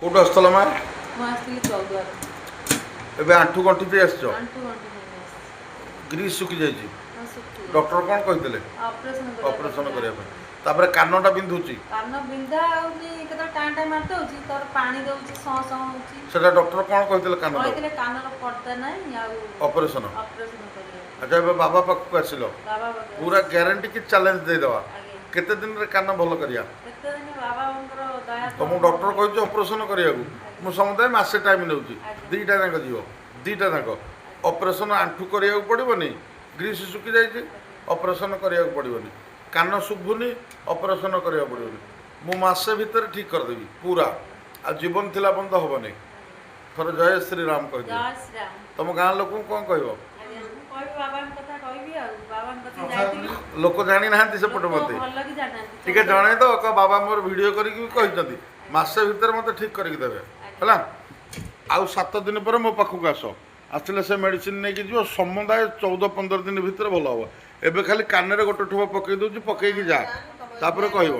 କୋଉଠୁ ଆସିଥିଲ ମା? ମୁଁ ଆସିଥିଲି 14 ଏବେ ଆଣ୍ଠୁ ଗଣ୍ଠି ଦେଇ ଆସିଛ? ଆଣ୍ଠୁ ଗଣ୍ଠି ନେଇ ଆସିଛି। ଗ୍ରୀସ୍ ଶୁଖି ଯାଇଛି। ହଁ, ଶୁଖି ଡକ୍ଟର କ'ଣ କହିଥିଲେ? ଅପରେସନ କରିବା ପାଇଁ। ତାପରେ କାନଟା ବିନ୍ଧୁଛି। କାନ ବିନ୍ଧା ହଉଛି, କେତେବେଳେ ଟାଇମ୍ ଟାଇମ୍ ମାରି ଦଉଛି, ତାର ପାଣି ଦଉଛି, ସଁ ସଁ ହଉଛି। ସେଟା ଡକ୍ଟର କ'ଣ କହିଥିଲେ? କାନଟା କହିଥିଲେ କାନର ପର୍ଦା ନାହିଁ ଆଉ ଅପରେସନ। ଅପରେସନ କରିବାକୁ। ଆଚ୍ଛା, ଏବେ ବାବା ପାଖକୁ ଆସିଲ, ବାବା ପାଖରେ ପୁରା ଗ୍ୟାରେଣ୍ଟି କି ଚ୍ୟାଲେଞ୍ଜ ଦେଇଦେବା ଆଜ୍ଞା। କେତେ ଦିନରେ କାନ ଭଲ କରିବା? କେତେ ଦିନ ବାବାଙ୍କର ଦୟା ତମକୁ ଡକ୍ଟର କହିଛି ଅପରେସନ କରିବାକୁ। ମୁଁ ସମୁଦାୟ ମାସେ ଟାଇମ୍ ନେଉଛି। ଦୁଇଟା ଯାକ ଯିବ, ଦୁଇଟା ଯାକ ଅପରେସନ। ଆଣ୍ଠୁ କରିବାକୁ ପଡ଼ିବନି, ଗ୍ରୀସ୍ ଶୁଖି ଯାଇଛି, ଅପରେସନ କରିବାକୁ ପଡ଼ିବନି। କାନ ଶୁଭୁନି, ଅପରେସନ କରିବାକୁ ପଡ଼ିବନି। ମୁଁ ମାସେ ଭିତରେ ଠିକ୍ କରିଦେବି ପୁରା। ଆଉ ଜୀବନ ଥିଲା ପର୍ଯ୍ୟନ୍ତ ହେବନି। ଥରେ ଜୟ ଶ୍ରୀରାମ କହିଦିଅ। ଜୟ ଶ୍ରୀରାମ। ତମ ଗାଁ ଲୋକଙ୍କୁ କ'ଣ କହିବ? ଆଜ୍ଞା, ମୁଁ କହିବି ବାବାଙ୍କ କଥା କହିବି ଆଉ। ବାବାଙ୍କ କଥା ଯାଇଥିଲି, ଲୋକ ଜାଣିନାହାନ୍ତି ସେପଟେ ଲୋକ ମୋତେ ଭଲ କି ଜାଣିନାହାନ୍ତି। ଟିକେ ଜଣେଇ ତ ବାବା ମୋର ଭିଡ଼ିଓ କରିକି ବି କହିଛନ୍ତି ମାସେ ଭିତରେ ମୋତେ ଠିକ୍ କରିକି ଦେବେ ହେଲା। ଆଉ 7 ଦିନ ପରେ ମୋ ପାଖକୁ ଆସ। ଆସିଲେ ସେ ମେଡ଼ିସିନ ନେଇକି ଯିବ। ସମୁଦାୟ 14-15 ଦିନ ଭିତରେ ଭଲ ହେବ। ଏବେ ଖାଲି କାନରେ ଗୋଟେ ଠୋପା ପକେଇ ଦେଉଛି, ପକେଇକି ଯା, ତାପରେ କହିବ।